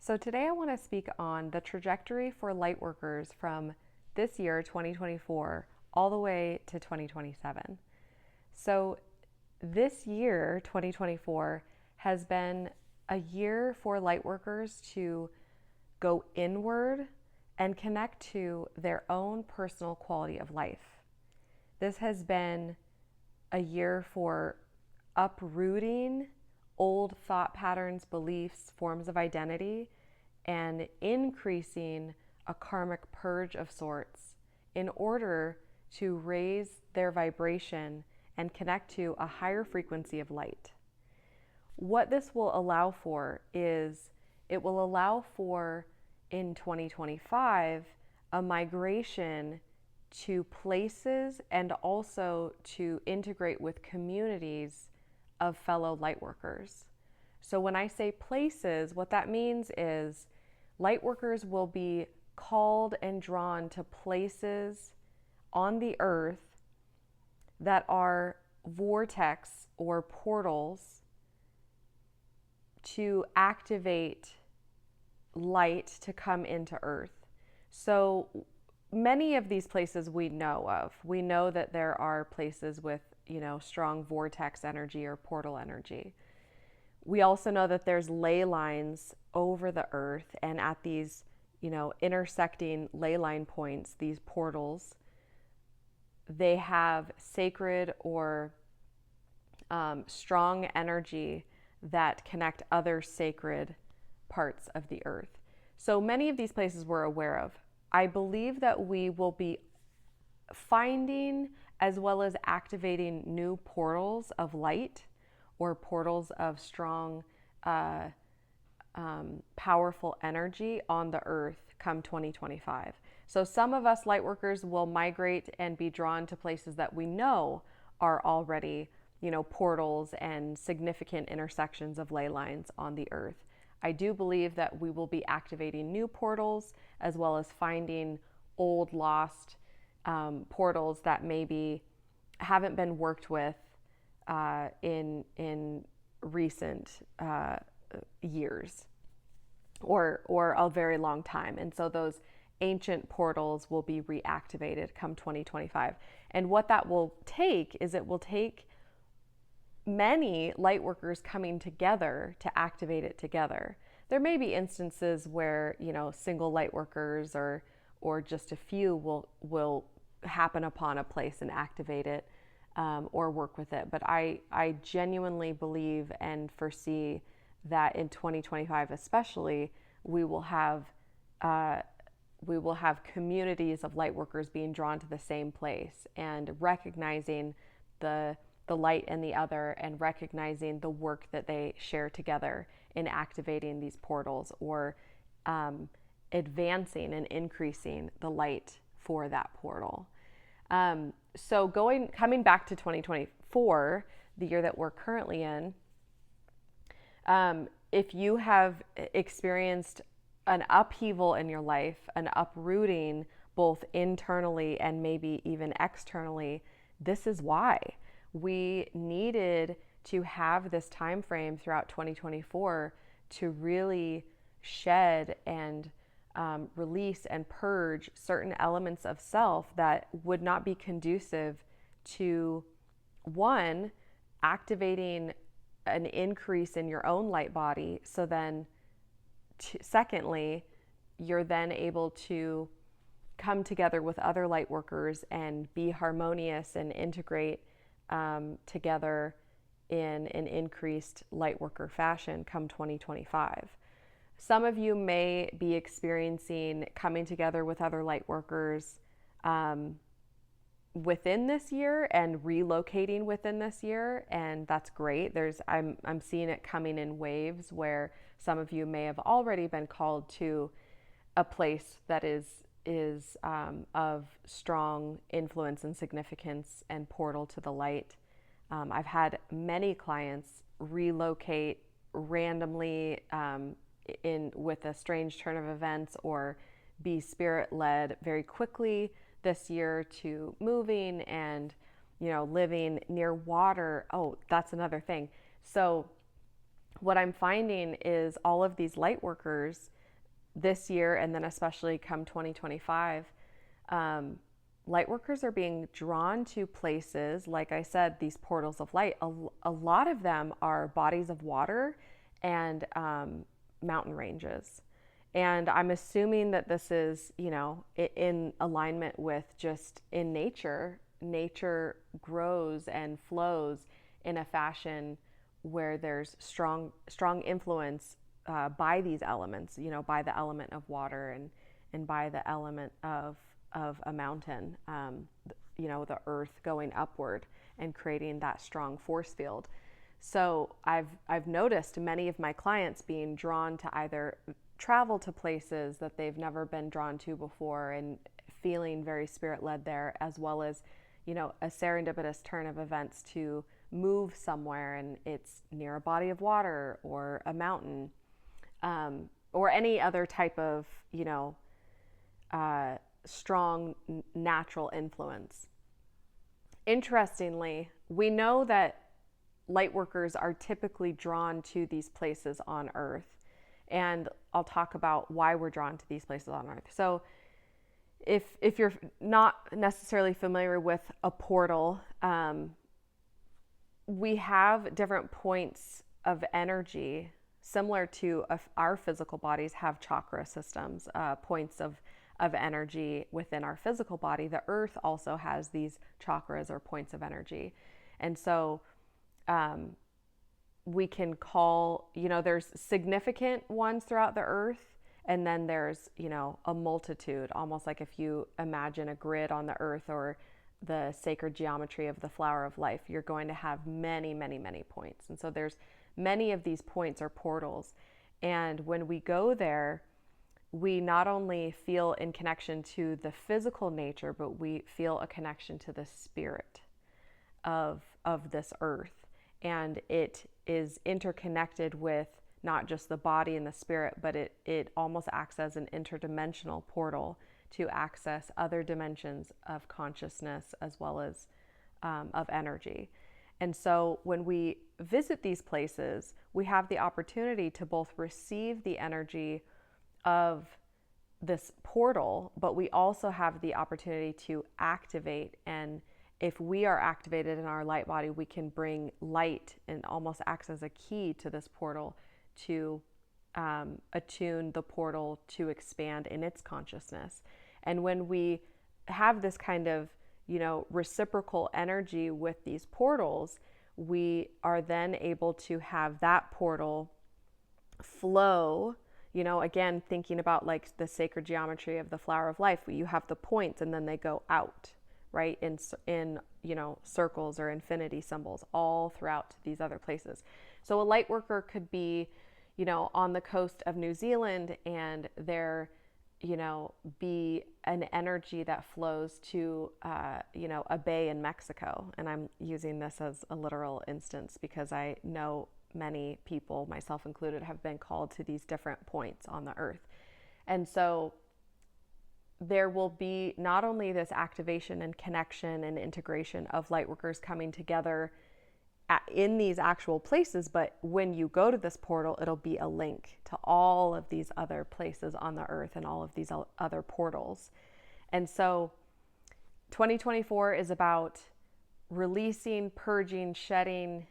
So today I want to speak on the trajectory for Lightworkers from this year, 2024, all the way to 2027. So this year, 2024, has been a year for Lightworkers to go inward and connect to their own personal quality of life. This has been a year for uprooting old thought patterns, beliefs, forms of identity, and increasing a karmic purge of sorts in order to raise their vibration and connect to a higher frequency of light. What this will allow for is it will allow for, in 2025, a migration to places and also to integrate with communities of fellow lightworkers. So when I say places, what that means is lightworkers will be called and drawn to places on the earth that are vortex or portals to activate light to come into earth. So many of these places we know of. We know that there are places with, strong vortex energy or portal energy. We also know that there's ley lines over the earth, and at these, intersecting ley line points, these portals, they have sacred or strong energy that connect other sacred parts of the earth. So many of these places we're aware of. I believe that we will be finding as well as activating new portals of light or portals of strong, powerful energy on the earth come 2025. So some of us lightworkers will migrate and be drawn to places that we know are already, portals and significant intersections of ley lines on the earth. I do believe that we will be activating new portals as well as finding old lost portals that maybe haven't been worked with in recent years or a very long time. And so those ancient portals will be reactivated come 2025. And what that will take is it will take many lightworkers coming together to activate it together. There may be instances where, single lightworkers or just a few will happen upon a place and activate it or work with it. But I genuinely believe and foresee that in 2025 especially, we will have communities of lightworkers being drawn to the same place and recognizing the light in the other and recognizing the work that they share together in activating these portals or advancing and increasing the light for that portal. So coming back to 2024, the year that we're currently in, if you have experienced an upheaval in your life, an uprooting both internally and maybe even externally, this is why. We needed to have this time frame throughout 2024 to really shed and release and purge certain elements of self that would not be conducive to, one, activating an increase in your own light body. So then, secondly, you're then able to come together with other light workers and be harmonious and integrate together in an increased light worker fashion come 2025. Some of you may be experiencing coming together with other light workers within this year and relocating within this year, and that's great. I'm seeing it coming in waves where some of you may have already been called to a place that is of strong influence and significance and portal to the light. I've had many clients relocate randomly with a strange turn of events or be spirit-led very quickly this year to moving and living near water. Oh, that's another thing. So what I'm finding is all of these light workers this year, and then especially come 2025, light workers are being drawn to places, like I said, these portals of light. A lot of them are bodies of water and mountain ranges. And I'm assuming that this is, in alignment with just in nature. Nature grows and flows in a fashion where there's strong influence by these elements, by the element of water and by the element of a mountain, the earth going upward and creating that strong force field. So I've noticed many of my clients being drawn to either travel to places that they've never been drawn to before and feeling very spirit led there, as well as, a serendipitous turn of events to move somewhere and it's near a body of water or a mountain, or any other type of, strong natural influence. Interestingly, we know that light workers are typically drawn to these places on Earth. And I'll talk about why we're drawn to these places on Earth. So if you're not necessarily familiar with a portal, we have different points of energy similar to our physical bodies have chakra systems, points of energy within our physical body. The earth also has these chakras or points of energy. And so we can call, there's significant ones throughout the earth, and then there's, a multitude, almost like if you imagine a grid on the earth or the sacred geometry of the flower of life, you're going to have many, many, many points. And so there's many of these points or portals. And when we go there, we not only feel in connection to the physical nature, but we feel a connection to the spirit of this earth. And it is interconnected with not just the body and the spirit, but it almost acts as an interdimensional portal to access other dimensions of consciousness as well as of energy. And so when we visit these places, we have the opportunity to both receive the energy of this portal, but we also have the opportunity to activate. And if we are activated in our light body, we can bring light and almost acts as a key to this portal to attune the portal to expand in its consciousness. And when we have this kind of, reciprocal energy with these portals, we are then able to have that portal flow, again, thinking about like the sacred geometry of the flower of life, you have the points and then they go out, right? In circles or infinity symbols all throughout these other places. So a light worker could be, on the coast of New Zealand, and there, be an energy that flows to, a bay in Mexico. And I'm using this as a literal instance because I know many people, myself included, have been called to these different points on the earth. And so there will be not only this activation and connection and integration of light workers coming together in these actual places, but when you go to this portal, it'll be a link to all of these other places on the earth and all of these other portals. And so 2024 is about releasing, purging, shedding,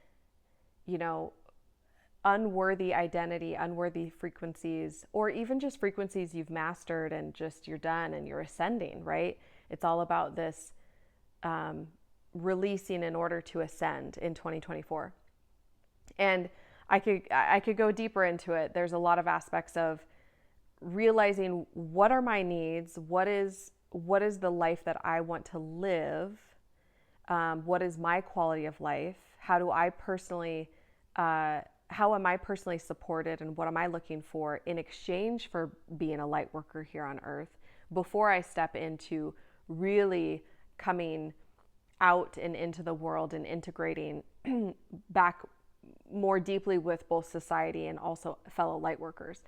unworthy identity, unworthy frequencies, or even just frequencies you've mastered and just you're done and you're ascending, right? It's all about this releasing in order to ascend in 2024. And I could go deeper into it. There's a lot of aspects of realizing what are my needs, what is the life that I want to live, what is my quality of life, how am I personally supported, and what am I looking for in exchange for being a light worker here on earth before I step into really coming out and into the world and integrating back more deeply with both society and also fellow light workers.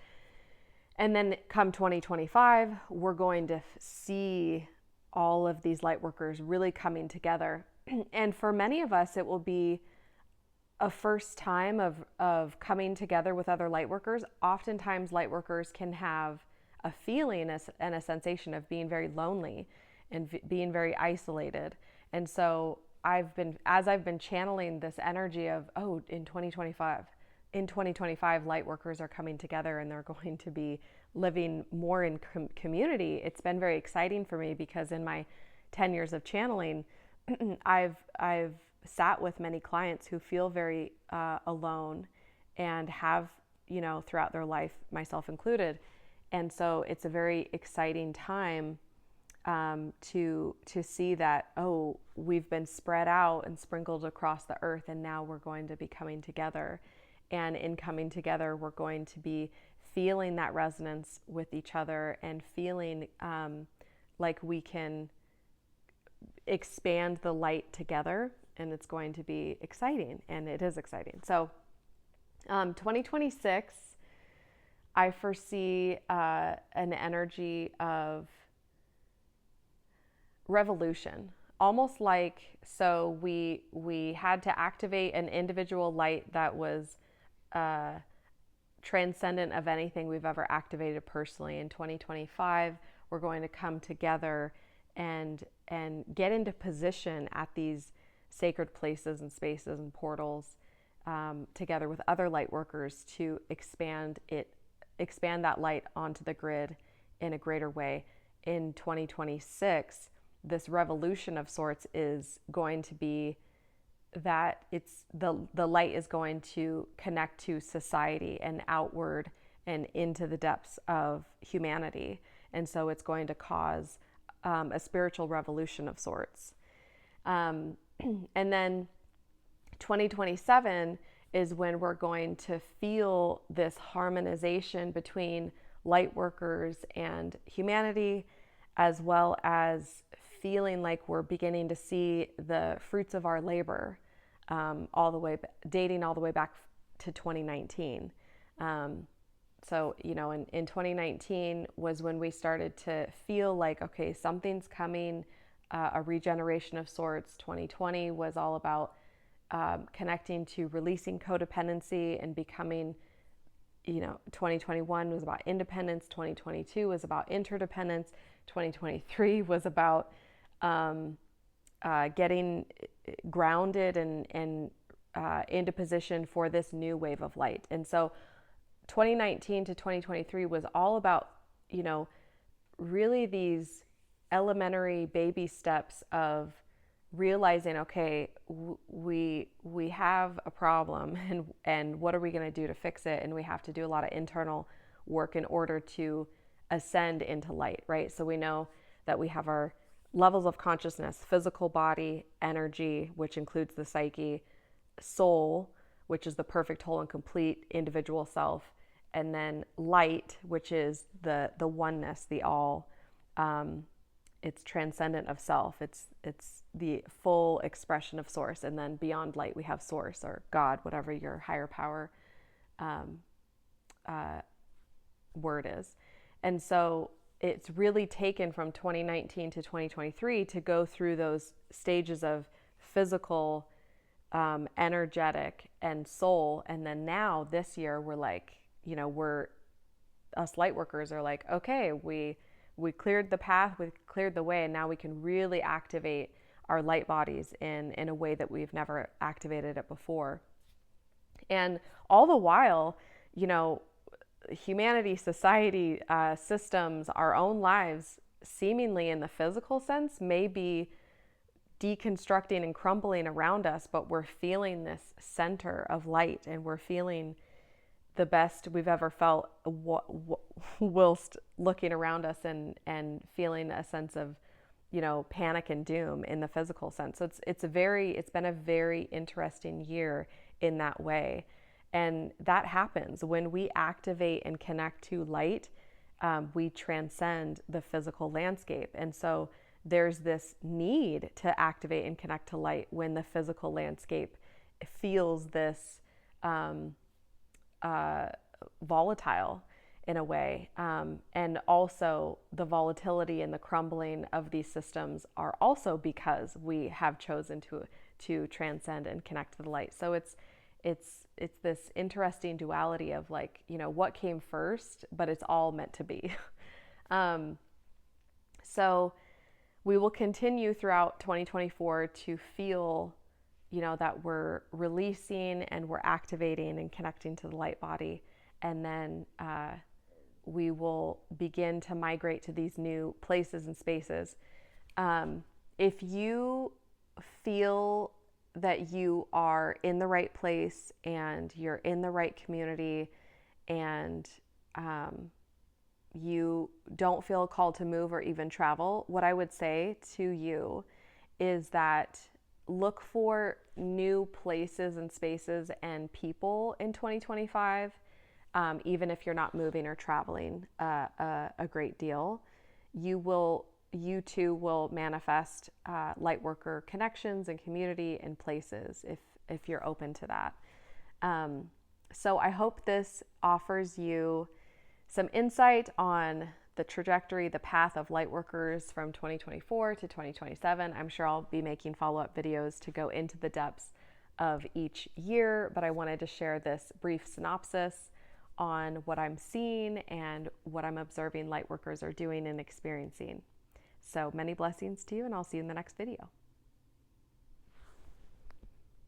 And then come 2025, we're going to see all of these light workers really coming together. And for many of us, it will be a first time of coming together with other lightworkers. Oftentimes lightworkers can have a feeling and a sensation of being very lonely and being very isolated. And so as I've been channeling this energy of, oh, in 2025 lightworkers are coming together and they're going to be living more in community. It's been very exciting for me because in my 10 years of channeling, I've sat with many clients who feel very alone and have, throughout their life, myself included. And so it's a very exciting time to see that, oh, we've been spread out and sprinkled across the earth, and now we're going to be coming together. And in coming together, we're going to be feeling that resonance with each other and feeling like we can expand the light together. And it's going to be exciting, and it is exciting. So 2026, I foresee an energy of revolution, almost like, so we had to activate an individual light that was transcendent of anything we've ever activated personally. In 2025, we're going to come together and get into position at these sacred places and spaces and portals together with other light workers to expand that light onto the grid in a greater way. In 2026, this revolution of sorts is going to be that it's the light is going to connect to society and outward and into the depths of humanity. And so it's going to cause a spiritual revolution of sorts. And then 2027 is when we're going to feel this harmonization between light workers and humanity, as well as feeling like we're beginning to see the fruits of our labor, dating all the way back to 2019. So, in 2019 was when we started to feel like, okay, something's coming, a regeneration of sorts. 2020 was all about connecting to releasing codependency and becoming, 2021 was about independence. 2022 was about interdependence. 2023 was about getting grounded and into position for this new wave of light. And so 2019 to 2023 was all about, really these elementary baby steps of realizing, okay, we have a problem, and what are we going to do to fix it? And we have to do a lot of internal work in order to ascend into light, right? So we know that we have our levels of consciousness: physical body, energy, which includes the psyche, soul, which is the perfect, whole, and complete individual self, and then light, which is the oneness, the all. It's transcendent of self. It's the full expression of source. And then beyond light, we have source or God, whatever your higher power word is. And so it's really taken from 2019 to 2023 to go through those stages of physical, energetic, and soul. And then now this year, we're like, us light workers are like, okay, we cleared the path, we cleared the way, and now we can really activate our light bodies in a way that we've never activated it before. And all the while, humanity, society, systems, our own lives, seemingly in the physical sense, may be deconstructing and crumbling around us, but we're feeling this center of light, and we're feeling the best we've ever felt whilst looking around us and feeling a sense of, panic and doom in the physical sense. So it's been a very interesting year in that way. And that happens when we activate and connect to light. We transcend the physical landscape. And so there's this need to activate and connect to light when the physical landscape feels this volatile in a way. And also the volatility and the crumbling of these systems are also because we have chosen to transcend and connect to the light. So It's this interesting duality of like, you know, what came first, but it's all meant to be. um, so we will continue throughout 2024 to feel, you know, that we're releasing and we're activating and connecting to the light body. And then we will begin to migrate to these new places and spaces. If you feel that you are in the right place and you're in the right community and you don't feel called to move or even travel, what I would say to you is that look for new places and spaces and people in 2025, even if you're not moving or traveling a great deal. You too will manifest light worker connections and community and places if you're open to that. So I hope this offers you some insight on the trajectory, the path of Lightworkers from 2024 to 2027. I'm sure I'll be making follow-up videos to go into the depths of each year, but I wanted to share this brief synopsis on what I'm seeing and what I'm observing Lightworkers are doing and experiencing. So many blessings to you, and I'll see you in the next video.